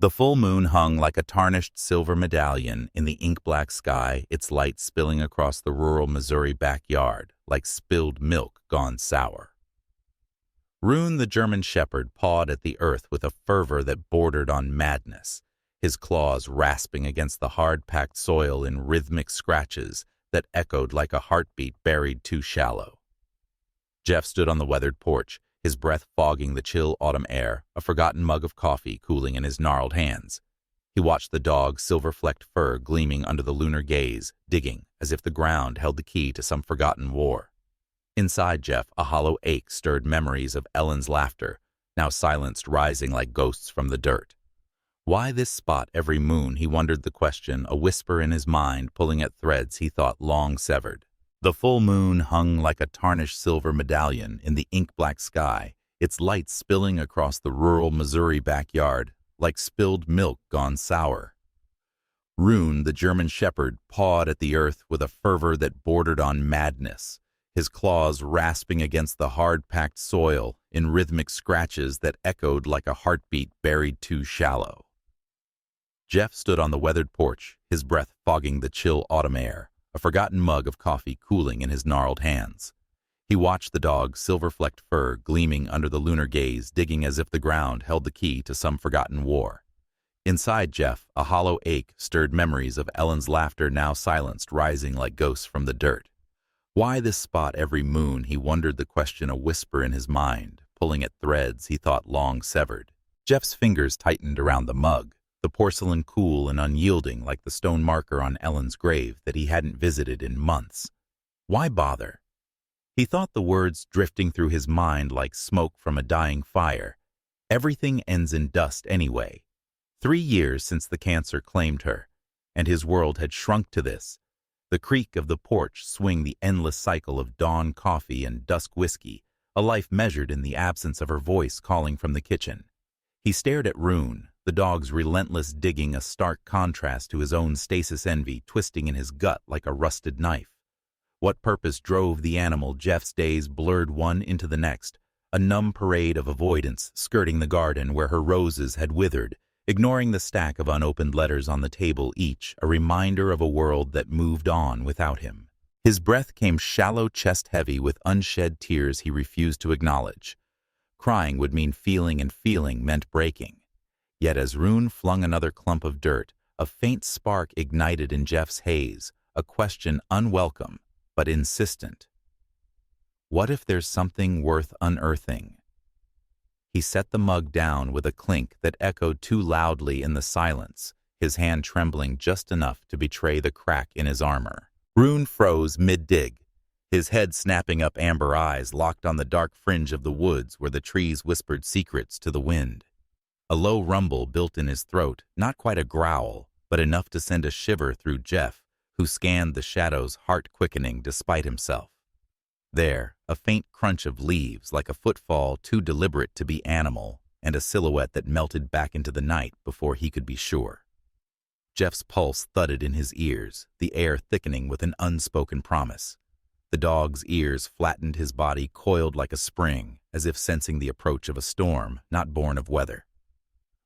The full moon hung like a tarnished silver medallion in the ink-black sky, its light spilling across the rural Missouri backyard like spilled milk gone sour. Rune the German shepherd pawed at the earth with a fervor that bordered on madness, his claws rasping against the hard-packed soil in rhythmic scratches that echoed like a heartbeat buried too shallow. Jeff stood on the weathered porch, his breath fogging the chill autumn air, a forgotten mug of coffee cooling in his gnarled hands. He watched the dog's silver-flecked fur gleaming under the lunar gaze, digging as if the ground held the key to some forgotten war. Inside Jeff, a hollow ache stirred memories of Ellen's laughter, now silenced, rising like ghosts from the dirt. Why this spot every moon, he wondered the question, a whisper in his mind pulling at threads he thought long severed. The full moon hung like a tarnished silver medallion in the ink-black sky, its light spilling across the rural Missouri backyard like spilled milk gone sour. Rune, the German shepherd, pawed at the earth with a fervor that bordered on madness, his claws rasping against the hard-packed soil in rhythmic scratches that echoed like a heartbeat buried too shallow. Jeff stood on the weathered porch, his breath fogging the chill autumn air, a forgotten mug of coffee cooling in his gnarled hands. He watched the dog's silver-flecked fur gleaming under the lunar gaze, digging as if the ground held the key to some forgotten war. Inside Jeff, a hollow ache stirred memories of Ellen's laughter now silenced, rising like ghosts from the dirt. Why this spot every moon, he wondered the question, a whisper in his mind, pulling at threads he thought long severed. Jeff's fingers tightened around the mug, the porcelain cool and unyielding like the stone marker on Ellen's grave that he hadn't visited in months. Why bother? He thought the words drifting through his mind like smoke from a dying fire. Everything ends in dust anyway. 3 years since the cancer claimed her, and his world had shrunk to this. The creak of the porch swing the endless cycle of dawn coffee and dusk whiskey, a life measured in the absence of her voice calling from the kitchen. He stared at Rune, the dog's relentless digging, a stark contrast to his own stasis envy twisting in his gut like a rusted knife. What purpose drove the animal? Jeff's days blurred one into the next, a numb parade of avoidance skirting the garden where her roses had withered, ignoring the stack of unopened letters on the table, each a reminder of a world that moved on without him. His breath came shallow, chest-heavy with unshed tears he refused to acknowledge. Crying would mean feeling, and feeling meant breaking. Yet as Rune flung another clump of dirt, a faint spark ignited in Jeff's haze, a question unwelcome but insistent. What if there's something worth unearthing? He set the mug down with a clink that echoed too loudly in the silence, his hand trembling just enough to betray the crack in his armor. Rune froze mid-dig, his head snapping up, amber eyes locked on the dark fringe of the woods where the trees whispered secrets to the wind. A low rumble built in his throat, not quite a growl, but enough to send a shiver through Jeff, who scanned the shadows, heart quickening despite himself. There, a faint crunch of leaves, like a footfall too deliberate to be animal, and a silhouette that melted back into the night before he could be sure. Jeff's pulse thudded in his ears, the air thickening with an unspoken promise. The dog's ears flattened, his body coiled like a spring, as if sensing the approach of a storm not born of weather.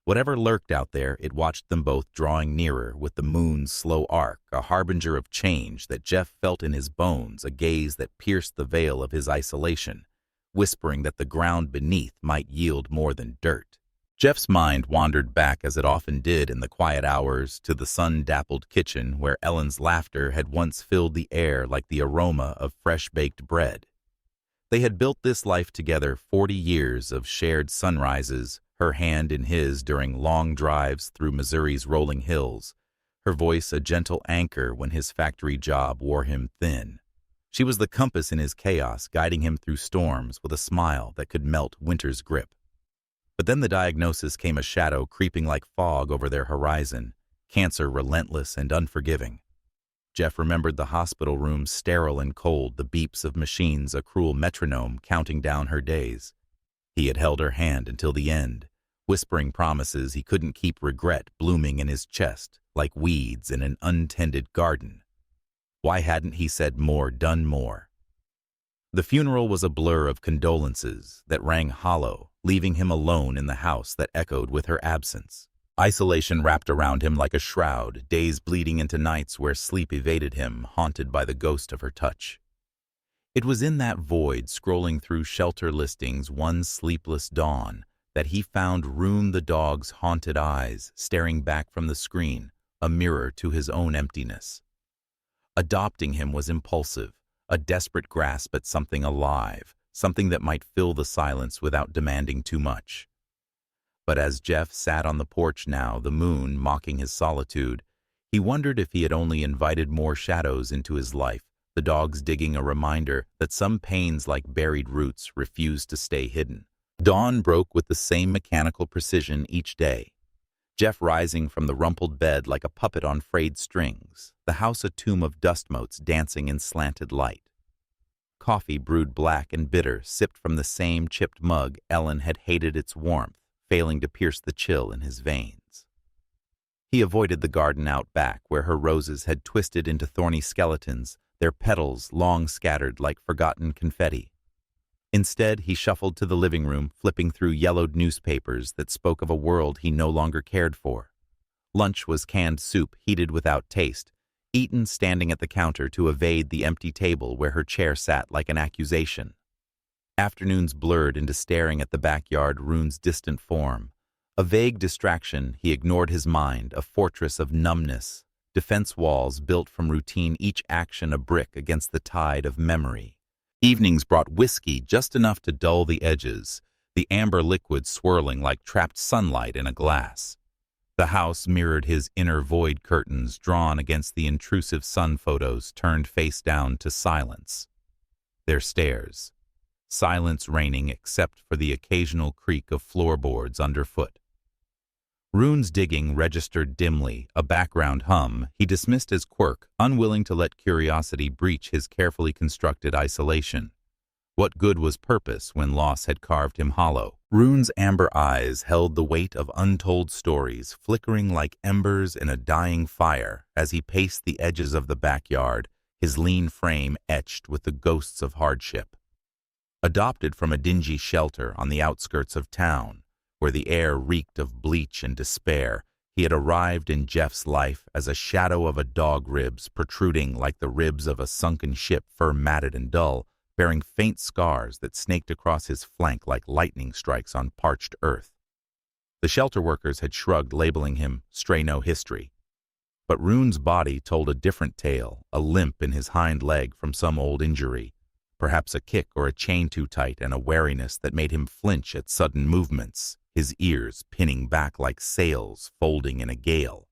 Whatever lurked out there, it watched them both drawing nearer with the moon's slow arc, a harbinger of change that Jeff felt in his bones, a gaze that pierced the veil of his isolation, whispering that the ground beneath might yield more than dirt. Jeff's mind wandered back, as it often did in the quiet hours, to the sun-dappled kitchen where Ellen's laughter had once filled the air like the aroma of fresh-baked bread. They had built this life together, 40 years of shared sunrises, her hand in his during long drives through Missouri's rolling hills, her voice a gentle anchor when his factory job wore him thin. She was the compass in his chaos, guiding him through storms with a smile that could melt winter's grip. But then the diagnosis came, a shadow creeping like fog over their horizon, cancer relentless and unforgiving. Jeff remembered the hospital room, sterile and cold, the beeps of machines, a cruel metronome counting down her days. He had held her hand until the end, whispering promises he couldn't keep, regret blooming in his chest like weeds in an untended garden. Why hadn't he said more, done more? The funeral was a blur of condolences that rang hollow, leaving him alone in the house that echoed with her absence. Isolation wrapped around him like a shroud, days bleeding into nights where sleep evaded him, haunted by the ghost of her touch. It was in that void, scrolling through shelter listings one sleepless dawn, that he found Rune the dog's haunted eyes staring back from the screen, a mirror to his own emptiness. Adopting him was impulsive, a desperate grasp at something alive, something that might fill the silence without demanding too much. But as Jeff sat on the porch now, the moon mocking his solitude, he wondered if he had only invited more shadows into his life, the dogs digging a reminder that some pains like buried roots refuse to stay hidden. Dawn broke with the same mechanical precision each day. Jeff rising from the rumpled bed like a puppet on frayed strings, the house a tomb of dust motes dancing in slanted light. Coffee brewed black and bitter, sipped from the same chipped mug Ellen had hated its warmth, failing to pierce the chill in his veins. He avoided the garden out back where her roses had twisted into thorny skeletons, their petals long scattered like forgotten confetti. Instead, he shuffled to the living room, flipping through yellowed newspapers that spoke of a world he no longer cared for. Lunch was canned soup heated without taste, eaten standing at the counter to evade the empty table where her chair sat like an accusation. Afternoons blurred into staring at the backyard, Rune's distant form. A vague distraction, he ignored his mind, a fortress of numbness, defense walls built from routine, each action a brick against the tide of memory. Evenings brought whiskey just enough to dull the edges, the amber liquid swirling like trapped sunlight in a glass. The house mirrored his inner void, curtains drawn against the intrusive sun photos turned face down to silence. Their stares. Silence reigning except for the occasional creak of floorboards underfoot. Rune's digging registered dimly, a background hum he dismissed as quirk, unwilling to let curiosity breach his carefully constructed isolation. What good was purpose when loss had carved him hollow? Rune's amber eyes held the weight of untold stories, flickering like embers in a dying fire as he paced the edges of the backyard, his lean frame etched with the ghosts of hardship. Adopted from a dingy shelter on the outskirts of town, where the air reeked of bleach and despair, he had arrived in Jeff's life as a shadow of a dog, ribs protruding like the ribs of a sunken ship, fur matted and dull, bearing faint scars that snaked across his flank like lightning strikes on parched earth. The shelter workers had shrugged, labeling him stray no history. But Rune's body told a different tale, a limp in his hind leg from some old injury. Perhaps a kick or a chain too tight, and a wariness that made him flinch at sudden movements, his ears pinning back like sails folding in a gale.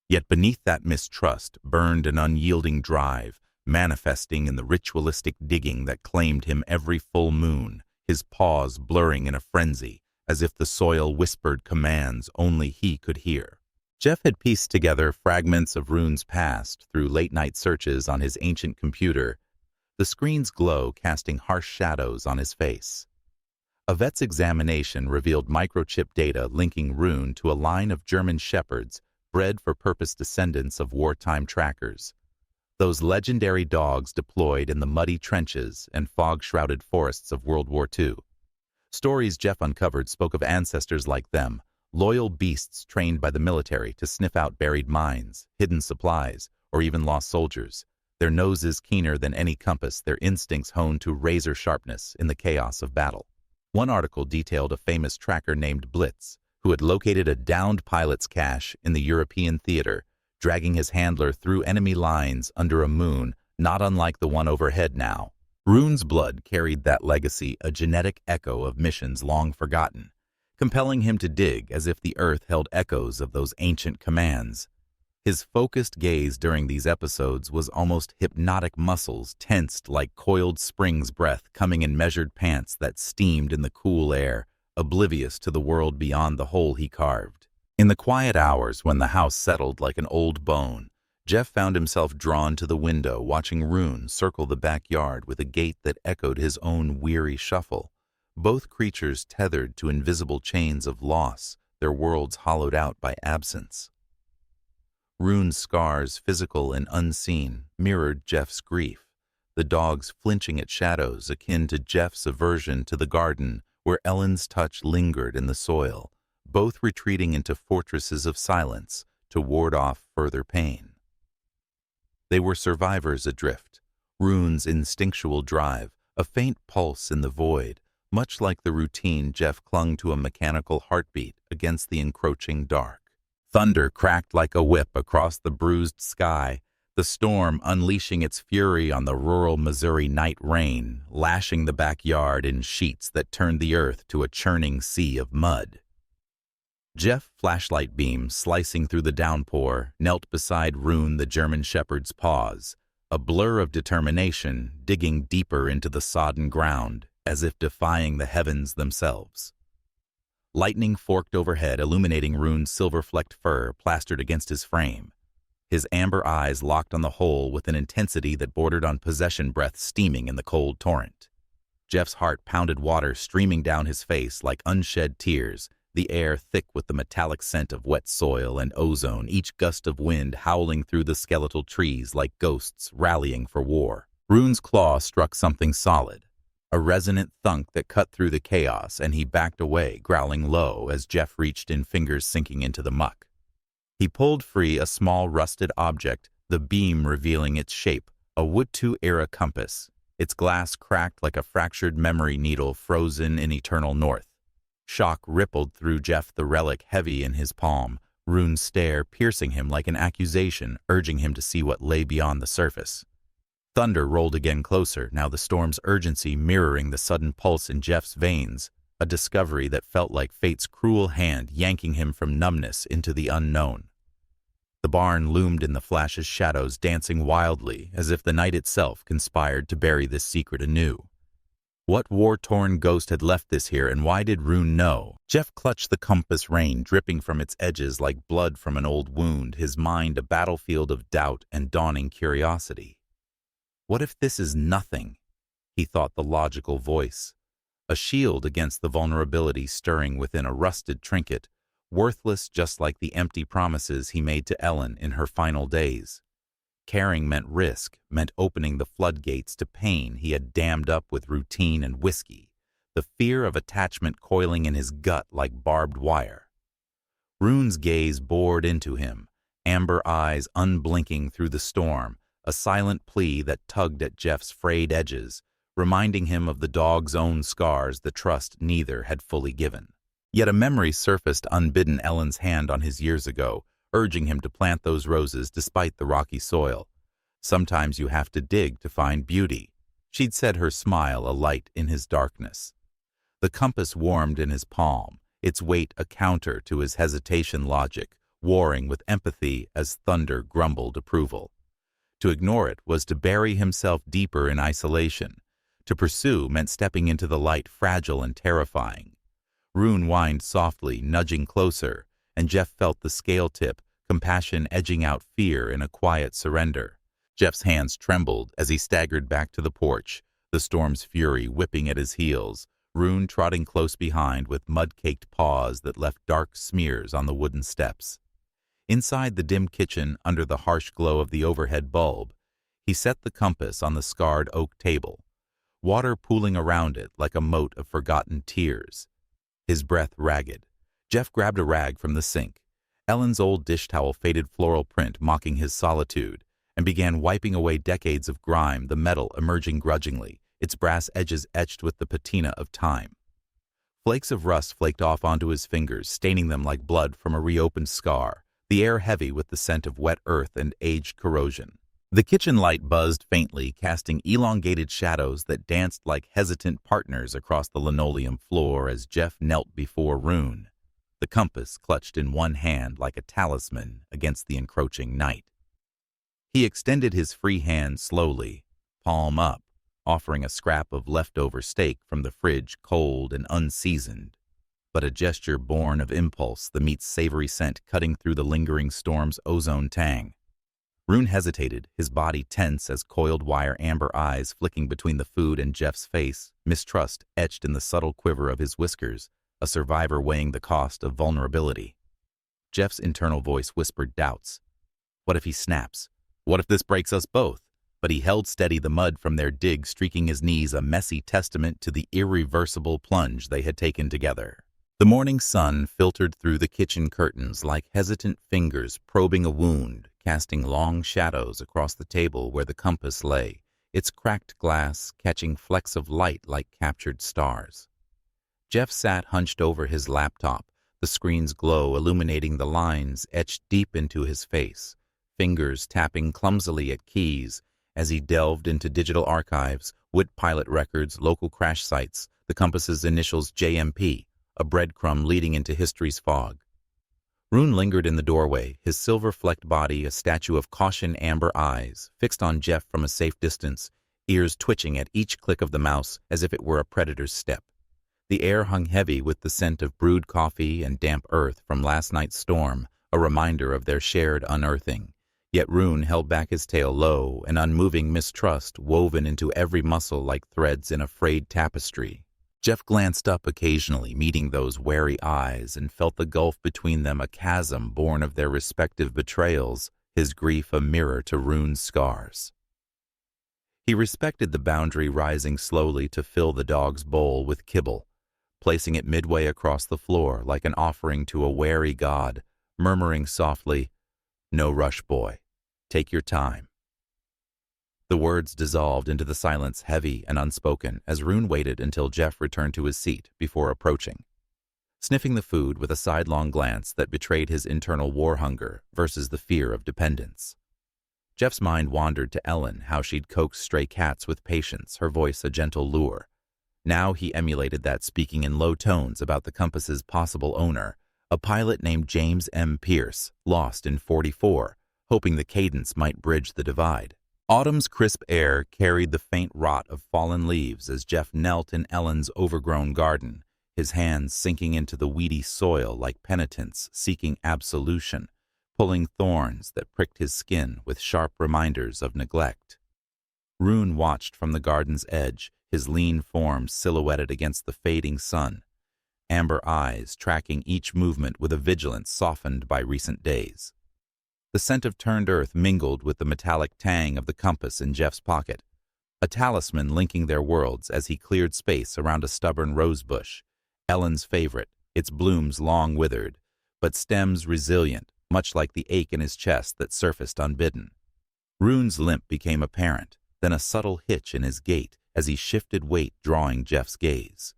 Yet beneath that mistrust burned an unyielding drive, manifesting in the ritualistic digging that claimed him every full moon, his paws blurring in a frenzy, as if the soil whispered commands only he could hear. Jeff had pieced together fragments of Rune's past through late-night searches on his ancient computer, the screen's glow casting harsh shadows on his face. A vet's examination revealed microchip data linking Rune to a line of German shepherds, bred-for-purpose descendants of wartime trackers. Those legendary dogs deployed in the muddy trenches and fog-shrouded forests of World War II. Stories Jeff uncovered spoke of ancestors like them, loyal beasts trained by the military to sniff out buried mines, hidden supplies, or even lost soldiers. Their noses keener than any compass, their instincts honed to razor sharpness in the chaos of battle. One article detailed a famous tracker named Blitz, who had located a downed pilot's cache in the European theater, dragging his handler through enemy lines under a moon not unlike the one overhead now. Rune's blood carried that legacy, a genetic echo of missions long forgotten, compelling him to dig as if the earth held echoes of those ancient commands. His focused gaze during these episodes was almost hypnotic, muscles tensed like coiled springs, breath coming in measured pants that steamed in the cool air, oblivious to the world beyond the hole he carved. In the quiet hours when the house settled like an old bone, Jeff found himself drawn to the window, watching Rune circle the backyard with a gait that echoed his own weary shuffle, both creatures tethered to invisible chains of loss, their worlds hollowed out by absence. Rune's scars, physical and unseen, mirrored Jeff's grief, the dogs flinching at shadows akin to Jeff's aversion to the garden where Ellen's touch lingered in the soil, both retreating into fortresses of silence to ward off further pain. They were survivors adrift, Rune's instinctual drive, a faint pulse in the void, much like the routine Jeff clung to a mechanical heartbeat against the encroaching dark. Thunder cracked like a whip across the bruised sky, the storm unleashing its fury on the rural Missouri night rain, lashing the backyard in sheets that turned the earth to a churning sea of mud. Jeff, flashlight beam slicing through the downpour, knelt beside Rune the German shepherd's paws, a blur of determination digging deeper into the sodden ground, as if defying the heavens themselves. Lightning forked overhead, illuminating Rune's silver-flecked fur plastered against his frame. His amber eyes locked on the hole with an intensity that bordered on possession breath steaming in the cold torrent. Jeff's heart pounded, water streaming down his face like unshed tears, the air thick with the metallic scent of wet soil and ozone, each gust of wind howling through the skeletal trees like ghosts rallying for war. Rune's claw struck something solid, a resonant thunk that cut through the chaos, and he backed away, growling low as Jeff reached in, fingers sinking into the muck. He pulled free a small rusted object, the beam revealing its shape, a WWII-era compass, its glass cracked like a fractured memory needle frozen in eternal north. Shock rippled through Jeff, the relic heavy in his palm, Rune's stare piercing him like an accusation, urging him to see what lay beyond the surface. Thunder rolled again closer, now the storm's urgency mirroring the sudden pulse in Jeff's veins, a discovery that felt like fate's cruel hand yanking him from numbness into the unknown. The barn loomed in the flash's shadows, dancing wildly, as if the night itself conspired to bury this secret anew. What war-torn ghost had left this here, and why did Rune know? Jeff clutched the compass rein, dripping from its edges like blood from an old wound, his mind a battlefield of doubt and dawning curiosity. What if this is nothing? He thought, the logical voice. A shield against the vulnerability stirring within a rusted trinket, worthless just like the empty promises he made to Ellen in her final days. Caring meant risk, meant opening the floodgates to pain he had dammed up with routine and whiskey, the fear of attachment coiling in his gut like barbed wire. Rune's gaze bored into him, amber eyes unblinking through the storm, a silent plea that tugged at Jeff's frayed edges, reminding him of the dog's own scars the trust neither had fully given. Yet a memory surfaced unbidden, Ellen's hand on his years ago, urging him to plant those roses despite the rocky soil. Sometimes you have to dig to find beauty, she'd said, her smile a light in his darkness. The compass warmed in his palm, its weight a counter to his hesitation logic, warring with empathy as thunder grumbled approval. To ignore it was to bury himself deeper in isolation. To pursue meant stepping into the light, fragile and terrifying. Rune whined softly, nudging closer, and Jeff felt the scale tip, compassion edging out fear in a quiet surrender. Jeff's hands trembled as he staggered back to the porch, the storm's fury whipping at his heels, Rune trotting close behind with mud-caked paws that left dark smears on the wooden steps. Inside the dim kitchen, under the harsh glow of the overhead bulb, he set the compass on the scarred oak table, water pooling around it like a moat of forgotten tears. His breath ragged, Jeff grabbed a rag from the sink, Ellen's old dish towel faded floral print mocking his solitude, and began wiping away decades of grime, the metal emerging grudgingly, its brass edges etched with the patina of time. Flakes of rust flaked off onto his fingers, staining them like blood from a reopened scar, the air heavy with the scent of wet earth and aged corrosion. The kitchen light buzzed faintly, casting elongated shadows that danced like hesitant partners across the linoleum floor as Jeff knelt before Rune, the compass clutched in one hand like a talisman against the encroaching night. He extended his free hand slowly, palm up, offering a scrap of leftover steak from the fridge, cold and unseasoned, but a gesture born of impulse, the meat's savory scent cutting through the lingering storm's ozone tang. Rune hesitated, his body tense as coiled wire amber eyes flicking between the food and Jeff's face, mistrust etched in the subtle quiver of his whiskers, a survivor weighing the cost of vulnerability. Jeff's internal voice whispered doubts. What if he snaps? What if this breaks us both? But he held steady, the mud from their dig streaking his knees, a messy testament to the irreversible plunge they had taken together. The morning sun filtered through the kitchen curtains like hesitant fingers probing a wound, casting long shadows across the table where the compass lay, its cracked glass catching flecks of light like captured stars. Jeff sat hunched over his laptop, the screen's glow illuminating the lines etched deep into his face, fingers tapping clumsily at keys as he delved into digital archives, WWII records, local crash sites, the compass's initials JMP, a breadcrumb leading into history's fog. Rune lingered in the doorway, his silver-flecked body a statue of caution amber eyes, fixed on Jeff from a safe distance, ears twitching at each click of the mouse as if it were a predator's step. The air hung heavy with the scent of brewed coffee and damp earth from last night's storm, a reminder of their shared unearthing. Yet Rune held back his tail low, an unmoving mistrust woven into every muscle like threads in a frayed tapestry. Jeff glanced up occasionally, meeting those wary eyes, and felt the gulf between them a chasm born of their respective betrayals, his grief a mirror to Rune's scars. He respected the boundary rising slowly to fill the dog's bowl with kibble, placing it midway across the floor like an offering to a wary god, murmuring softly, "No rush, boy. Take your time." The words dissolved into the silence, heavy and unspoken, as Rune waited until Jeff returned to his seat before approaching, sniffing the food with a sidelong glance that betrayed his internal war hunger versus the fear of dependence. Jeff's mind wandered to Ellen, how she'd coaxed stray cats with patience, her voice a gentle lure. Now he emulated that, speaking in low tones about the compass's possible owner, a pilot named James M. Pierce, lost in '44, hoping the cadence might bridge the divide. Autumn's crisp air carried the faint rot of fallen leaves as Jeff knelt in Ellen's overgrown garden, his hands sinking into the weedy soil like penitents seeking absolution, pulling thorns that pricked his skin with sharp reminders of neglect. Rune watched from the garden's edge, his lean form silhouetted against the fading sun, amber eyes tracking each movement with a vigilance softened by recent days. The scent of turned earth mingled with the metallic tang of the compass in Jeff's pocket, a talisman linking their worlds as he cleared space around a stubborn rosebush, Ellen's favorite, its blooms long withered, but stems resilient, much like the ache in his chest that surfaced unbidden. Rune's limp became apparent, then a subtle hitch in his gait as he shifted weight, drawing Jeff's gaze.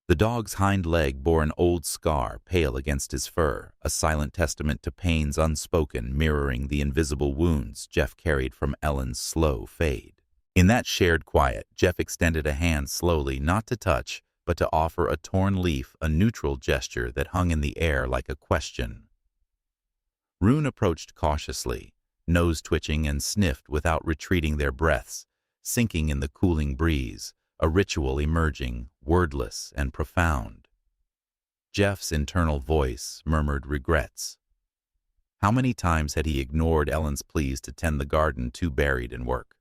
The dog's hind leg bore an old scar pale against his fur, a silent testament to pains unspoken mirroring the invisible wounds Jeff carried from Ellen's slow fade. In that shared quiet, Jeff extended a hand slowly, not to touch, but to offer a torn leaf, a neutral gesture that hung in the air like a question. Rune approached cautiously, nose twitching, and sniffed without retreating their breaths, sinking in the cooling breeze, a ritual emerging, wordless and profound. Jeff's internal voice murmured regrets. How many times had he ignored Ellen's pleas to tend the garden, too buried in work?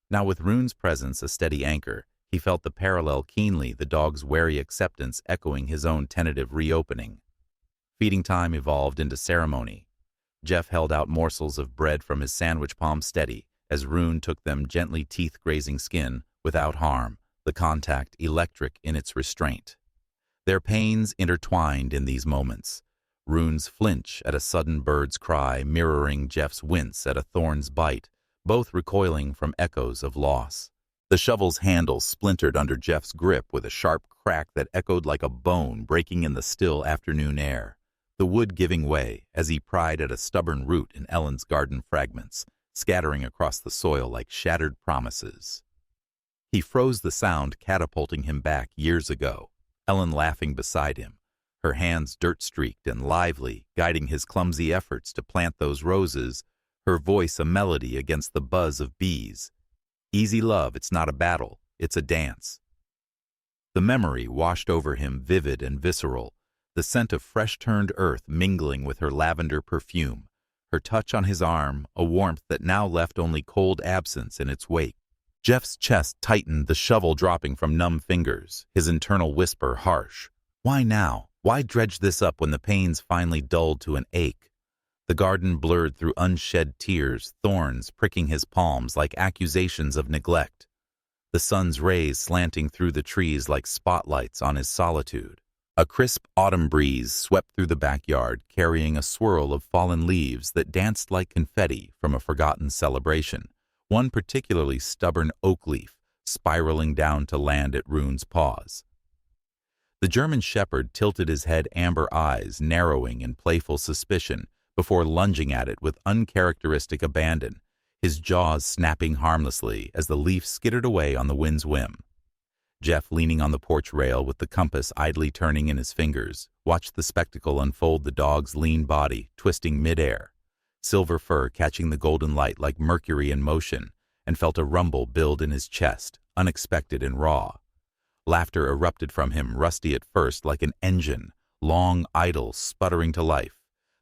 Now, with Rune's presence a steady anchor, he felt the parallel keenly, the dog's wary acceptance echoing his own tentative reopening. Feeding time evolved into ceremony. Jeff held out morsels of bread from his sandwich palm steady, as Rune took them, gently teeth-grazing skin, without harm, the contact electric in its restraint. Their pains intertwined in these moments, Rune's flinch at a sudden bird's cry mirroring Jeff's wince at a thorn's bite, both recoiling from echoes of loss. The shovel's handle splintered under Jeff's grip with a sharp crack that echoed like a bone breaking in the still afternoon air, the wood giving way as he pried at a stubborn root in Ellen's garden fragments, scattering across the soil like shattered promises. He froze the sound, catapulting him back years ago, Ellen laughing beside him, her hands dirt-streaked and lively, guiding his clumsy efforts to plant those roses, her voice a melody against the buzz of bees. Easy love, it's not a battle, it's a dance. The memory washed over him, vivid and visceral, the scent of fresh-turned earth mingling with her lavender perfume, her touch on his arm, a warmth that now left only cold absence in its wake. Jeff's chest tightened, the shovel dropping from numb fingers, his internal whisper harsh. Why now? Why dredge this up when the pains finally dulled to an ache? The garden blurred through unshed tears, thorns pricking his palms like accusations of neglect. The sun's rays slanting through the trees like spotlights on his solitude. A crisp autumn breeze swept through the backyard, carrying a swirl of fallen leaves that danced like confetti from a forgotten celebration, one particularly stubborn oak leaf spiraling down to land at Rune's paws. The German shepherd tilted his head, amber eyes narrowing in playful suspicion, before lunging at it with uncharacteristic abandon, his jaws snapping harmlessly as the leaf skittered away on the wind's whim. Jeff, leaning on the porch rail with the compass idly turning in his fingers, watched the spectacle unfold, the dog's lean body twisting midair, silver fur catching the golden light like mercury in motion, and felt a rumble build in his chest, unexpected and raw. Laughter erupted from him, rusty at first like an engine, long, idle, sputtering to life,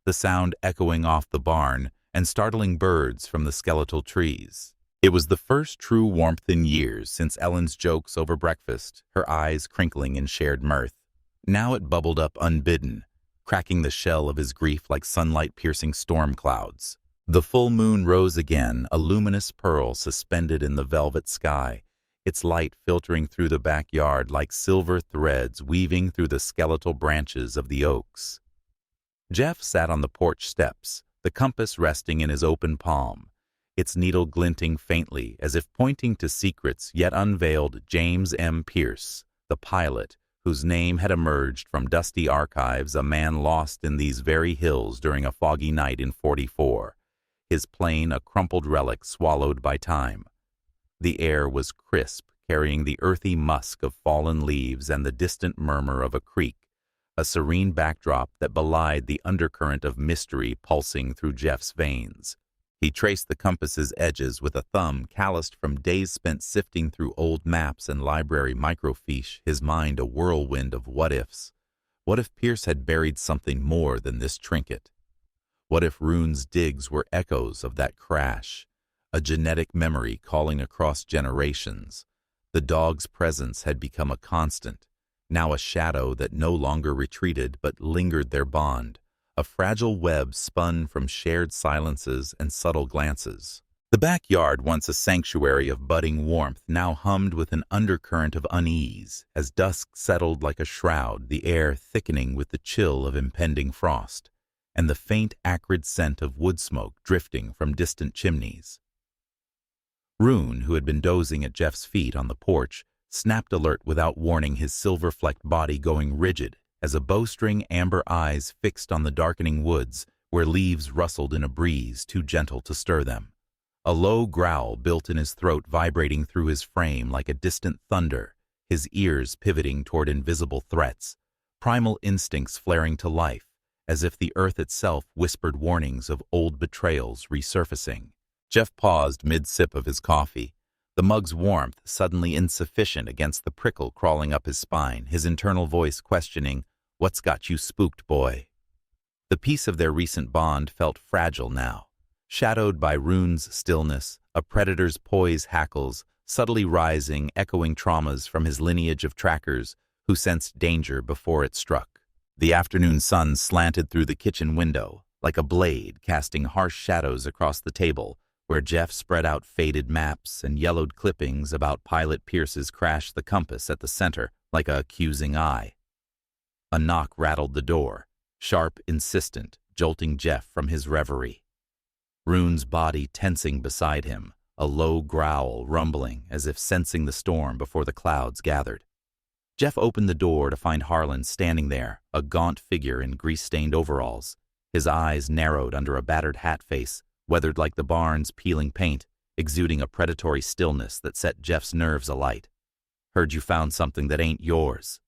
the sound echoing off the barn and startling birds from the skeletal trees. It was the first true warmth in years since Ellen's jokes over breakfast, her eyes crinkling in shared mirth. Now it bubbled up unbidden, cracking the shell of his grief like sunlight-piercing storm clouds. The full moon rose again, a luminous pearl suspended in the velvet sky, its light filtering through the backyard like silver threads weaving through the skeletal branches of the oaks. Jeff sat on the porch steps, the compass resting in his open palm, its needle glinting faintly as if pointing to secrets yet unveiled. James M. Pierce, the pilot, whose name had emerged from dusty archives, a man lost in these very hills during a foggy night in '44, his plane a crumpled relic swallowed by time. The air was crisp, carrying the earthy musk of fallen leaves and the distant murmur of a creek, a serene backdrop that belied the undercurrent of mystery pulsing through Jeff's veins. He traced the compass's edges with a thumb calloused from days spent sifting through old maps and library microfiche, his mind a whirlwind of what-ifs. What if Pierce had buried something more than this trinket? What if Rune's digs were echoes of that crash, a genetic memory calling across generations? The dog's presence had become a constant, now a shadow that no longer retreated but lingered their bond, a fragile web spun from shared silences and subtle glances. The backyard, once a sanctuary of budding warmth, now hummed with an undercurrent of unease, as dusk settled like a shroud, the air thickening with the chill of impending frost, and the faint acrid scent of wood smoke drifting from distant chimneys. Rune, who had been dozing at Jeff's feet on the porch, snapped alert without warning, his silver-flecked body going rigid as a bowstring, amber eyes fixed on the darkening woods where leaves rustled in a breeze too gentle to stir them. A low growl built in his throat, vibrating through his frame like a distant thunder, his ears pivoting toward invisible threats, primal instincts flaring to life, as if the earth itself whispered warnings of old betrayals resurfacing. Jeff paused mid-sip of his coffee, the mug's warmth suddenly insufficient against the prickle crawling up his spine, his internal voice questioning, "What's got you spooked, boy?" The peace of their recent bond felt fragile now, shadowed by Rune's stillness, a predator's poise hackles, subtly rising, echoing traumas from his lineage of trackers who sensed danger before it struck. The afternoon sun slanted through the kitchen window, like a blade casting harsh shadows across the table, where Jeff spread out faded maps and yellowed clippings about Pilot Pierce's crash, the compass at the center like a accusing eye. A knock rattled the door, sharp, insistent, jolting Jeff from his reverie. Rune's body tensing beside him, a low growl rumbling as if sensing the storm before the clouds gathered. Jeff opened the door to find Harlan standing there, a gaunt figure in grease-stained overalls, his eyes narrowed under a battered hat face, weathered like the barn's peeling paint, exuding a predatory stillness that set Jeff's nerves alight. "Heard you found something that ain't yours."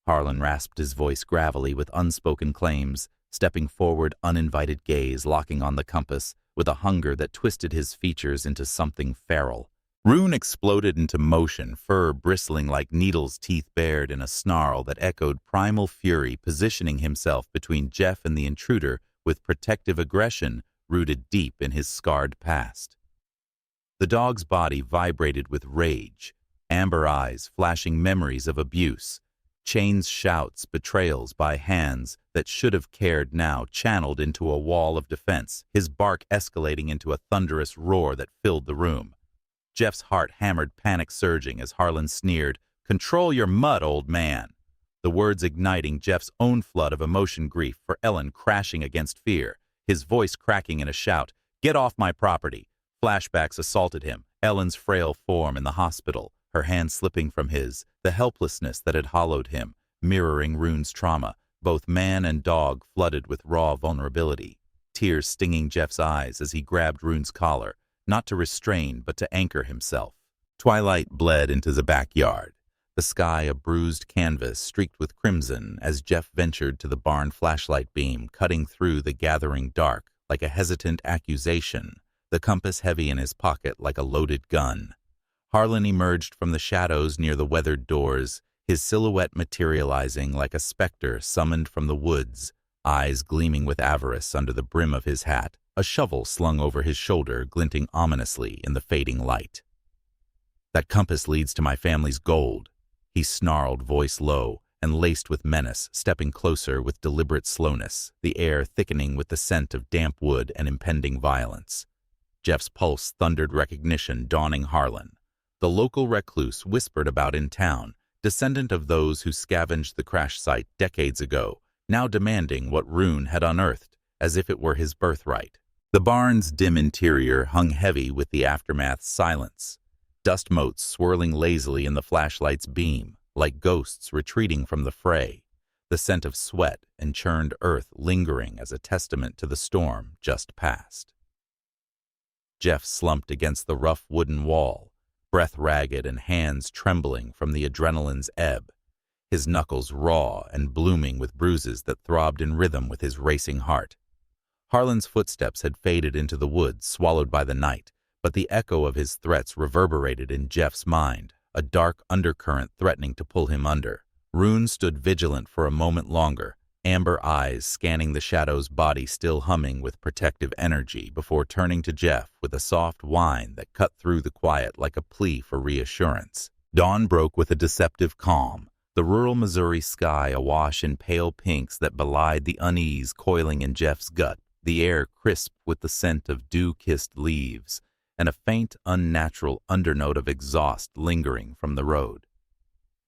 Harlan rasped his voice gravelly with unspoken claims, stepping forward, uninvited gaze locking on the compass, with a hunger that twisted his features into something feral. Rune exploded into motion, fur bristling like needles, teeth bared in a snarl that echoed primal fury, positioning himself between Jeff and the intruder with protective aggression rooted deep in his scarred past. The dog's body vibrated with rage, amber eyes flashing memories of abuse, Chain's shouts, betrayals by hands that should have cared now channeled into a wall of defense, his bark escalating into a thunderous roar that filled the room. Jeff's heart hammered, panic surging as Harlan sneered, "Control your mud, old man." the words igniting Jeff's own flood of emotion grief for Ellen crashing against fear, his voice cracking in a shout, "Get off my property!" Flashbacks assaulted him, Ellen's frail form in the hospital, her hand slipping from his, the helplessness that had hollowed him, mirroring Rune's trauma, both man and dog flooded with raw vulnerability, tears stinging Jeff's eyes as he grabbed Rune's collar, not to restrain but to anchor himself. Twilight bled into the backyard, the sky a bruised canvas streaked with crimson as Jeff ventured to the barn flashlight beam cutting through the gathering dark like a hesitant accusation, the compass heavy in his pocket like a loaded gun. Harlan emerged from the shadows near the weathered doors, his silhouette materializing like a specter summoned from the woods, eyes gleaming with avarice under the brim of his hat, a shovel slung over his shoulder glinting ominously in the fading light. "That compass leads to my family's gold," he snarled, voice low and laced with menace, stepping closer with deliberate slowness, the air thickening with the scent of damp wood and impending violence. Jeff's pulse thundered recognition, dawning Harlan. The local recluse whispered about in town, descendant of those who scavenged the crash site decades ago, now demanding what Rune had unearthed, as if it were his birthright. The barn's dim interior hung heavy with the aftermath's silence, dust motes swirling lazily in the flashlight's beam, like ghosts retreating from the fray, the scent of sweat and churned earth lingering as a testament to the storm just past. Jeff slumped against the rough wooden wall, breath ragged and hands trembling from the adrenaline's ebb, his knuckles raw and blooming with bruises that throbbed in rhythm with his racing heart. Harlan's footsteps had faded into the woods, swallowed by the night, but the echo of his threats reverberated in Jeff's mind, a dark undercurrent threatening to pull him under. Rune stood vigilant for a moment longer, amber eyes scanning the shadow's body still humming with protective energy before turning to Jeff with a soft whine that cut through the quiet like a plea for reassurance. Dawn broke with a deceptive calm, the rural Missouri sky awash in pale pinks that belied the unease coiling in Jeff's gut, the air crisp with the scent of dew-kissed leaves, and a faint, unnatural undernote of exhaust lingering from the road.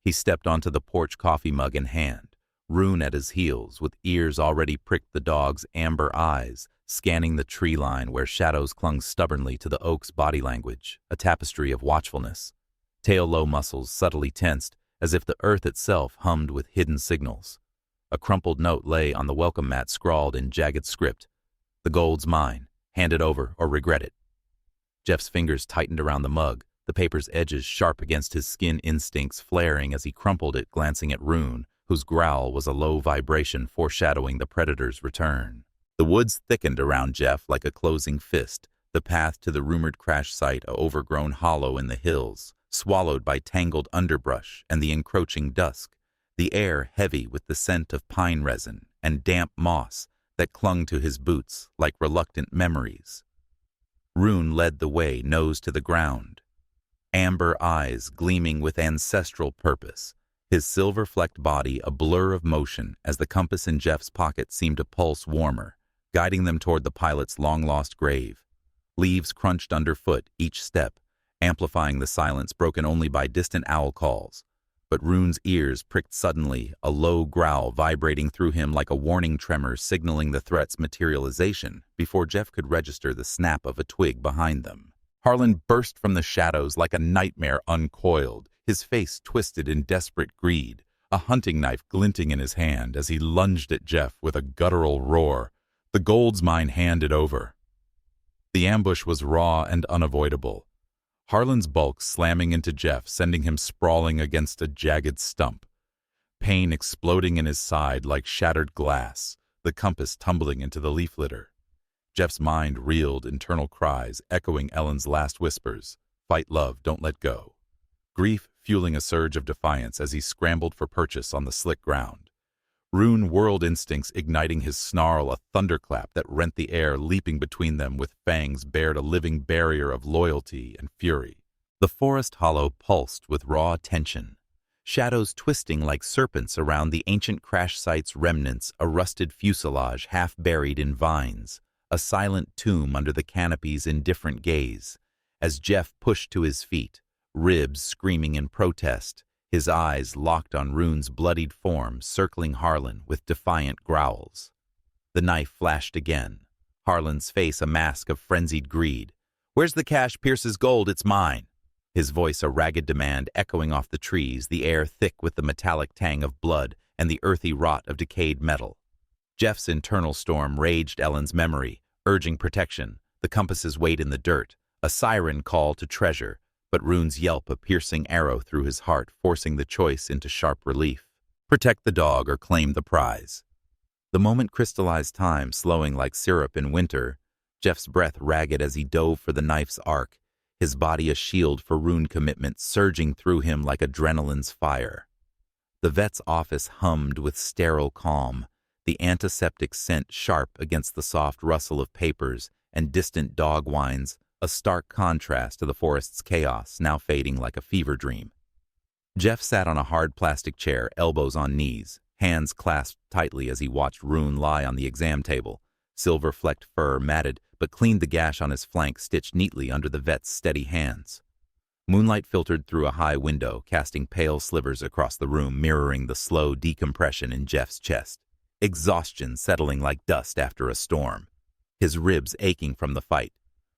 He stepped onto the porch, coffee mug in hand, Rune at his heels, with ears already pricked the dog's amber eyes, scanning the tree line where shadows clung stubbornly to the oak's body language, a tapestry of watchfulness. Tail-low muscles subtly tensed, as if the earth itself hummed with hidden signals. A crumpled note lay on the welcome mat scrawled in jagged script. "The gold's mine. Hand it over or regret it." Jeff's fingers tightened around the mug, the paper's edges sharp against his skin instincts flaring as he crumpled it, glancing at Rune, whose growl was a low vibration foreshadowing the predator's return. The woods thickened around Jeff like a closing fist, the path to the rumored crash site a overgrown hollow in the hills, swallowed by tangled underbrush and the encroaching dusk, the air heavy with the scent of pine resin and damp moss that clung to his boots like reluctant memories. Rune led the way, nose to the ground, amber eyes gleaming with ancestral purpose, his silver-flecked body a blur of motion as the compass in Jeff's pocket seemed to pulse warmer, guiding them toward the pilot's long-lost grave. Leaves crunched underfoot each step, amplifying the silence broken only by distant owl calls. But Rune's ears pricked suddenly, a low growl vibrating through him like a warning tremor signaling the threat's materialization before Jeff could register the snap of a twig behind them. Harlan burst from the shadows like a nightmare uncoiled, his face twisted in desperate greed, a hunting knife glinting in his hand as he lunged at Jeff with a guttural roar. The gold's mine handed over. The ambush was raw and unavoidable. Harlan's bulk slamming into Jeff, sending him sprawling against a jagged stump. Pain exploding in his side like shattered glass, the compass tumbling into the leaf litter. Jeff's mind reeled internal cries, echoing Ellen's last whispers, "Fight love, don't let go." Grief fueling a surge of defiance as he scrambled for purchase on the slick ground. Rune whirled instincts, igniting his snarl, a thunderclap that rent the air, leaping between them with fangs bared a living barrier of loyalty and fury. The forest hollow pulsed with raw tension, shadows twisting like serpents around the ancient crash site's remnants, a rusted fuselage half buried in vines, a silent tomb under the canopy's indifferent gaze. As Jeff pushed to his feet, ribs screaming in protest, his eyes locked on Rune's bloodied form, circling Harlan with defiant growls. The knife flashed again, Harlan's face a mask of frenzied greed. "Where's the cash, Pierce's gold? It's mine." His voice a ragged demand echoing off the trees, the air thick with the metallic tang of blood and the earthy rot of decayed metal. Jeff's internal storm raged Ellen's memory, urging protection, the compass's weight in the dirt, a siren call to treasure, but Rune's yelp a piercing arrow through his heart, forcing the choice into sharp relief. Protect the dog or claim the prize. The moment crystallized time, slowing like syrup in winter, Jeff's breath ragged as he dove for the knife's arc, his body a shield for Rune commitment surging through him like adrenaline's fire. The vet's office hummed with sterile calm, the antiseptic scent sharp against the soft rustle of papers and distant dog whines, a stark contrast to the forest's chaos now fading like a fever dream. Jeff sat on a hard plastic chair, elbows on knees, hands clasped tightly as he watched Rune lie on the exam table, silver-flecked fur matted, but cleaned the gash on his flank stitched neatly under the vet's steady hands. Moonlight filtered through a high window, casting pale slivers across the room, mirroring the slow decompression in Jeff's chest. Exhaustion settling like dust after a storm. His ribs aching from the fight,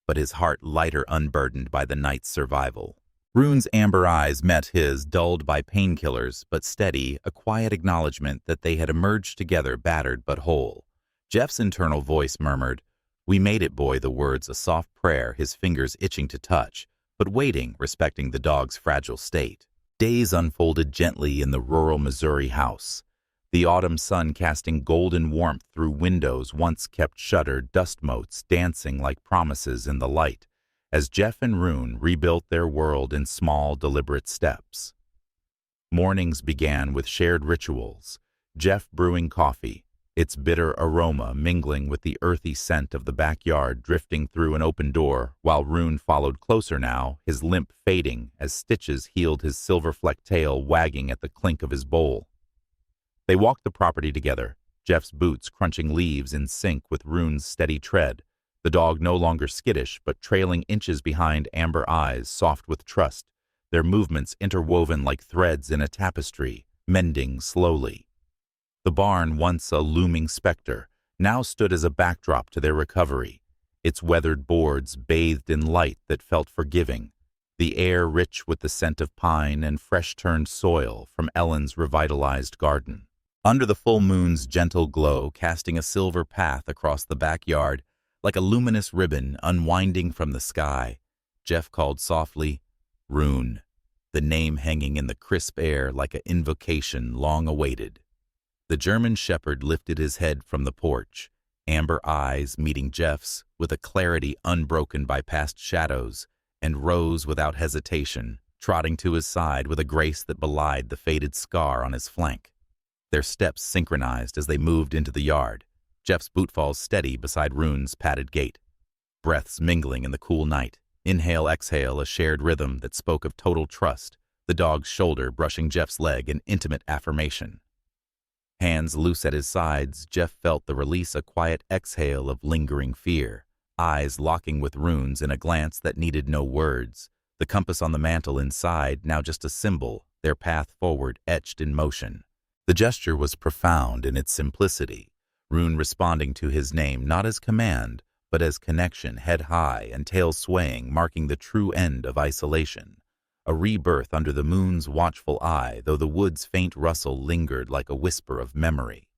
but his heart lighter unburdened by the night's survival. Rune's amber eyes met his, dulled by painkillers, but steady, a quiet acknowledgement that they had emerged together battered but whole. Jeff's internal voice murmured, "We made it, boy," the words a soft prayer, his fingers itching to touch, but waiting, respecting the dog's fragile state. Days unfolded gently in the rural Missouri house, the autumn sun casting golden warmth through windows once kept shuttered, dust motes dancing like promises in the light, as Jeff and Rune rebuilt their world in small, deliberate steps. Mornings began with shared rituals, Jeff brewing coffee, its bitter aroma mingling with the earthy scent of the backyard drifting through an open door, while Rune followed closer now, his limp fading as stitches healed his silver-flecked tail wagging at the clink of his bowl. They walked the property together, Jeff's boots crunching leaves in sync with Rune's steady tread, the dog no longer skittish but trailing inches behind, amber eyes soft with trust, their movements interwoven like threads in a tapestry, mending slowly. The barn, once a looming specter, now stood as a backdrop to their recovery, its weathered boards bathed in light that felt forgiving, the air rich with the scent of pine and fresh-turned soil from Ellen's revitalized garden. Under the full moon's gentle glow, casting a silver path across the backyard, like a luminous ribbon unwinding from the sky, Jeff called softly, "Rune," the name hanging in the crisp air like an invocation long awaited. The German shepherd lifted his head from the porch, amber eyes meeting Jeff's with a clarity unbroken by past shadows, and rose without hesitation, trotting to his side with a grace that belied the faded scar on his flank. Their steps synchronized as they moved into the yard, Jeff's bootfalls steady beside Rune's padded gate. Breaths mingling in the cool night, inhale-exhale a shared rhythm that spoke of total trust, the dog's shoulder brushing Jeff's leg in intimate affirmation. Hands loose at his sides, Jeff felt the release a quiet exhale of lingering fear, eyes locking with Rune's in a glance that needed no words, the compass on the mantel inside now just a symbol, their path forward etched in motion. The gesture was profound in its simplicity, Rune responding to his name not as command, but as connection, head high and tail swaying, marking the true end of isolation. A rebirth under the moon's watchful eye, though the wood's faint rustle lingered like a whisper of memory.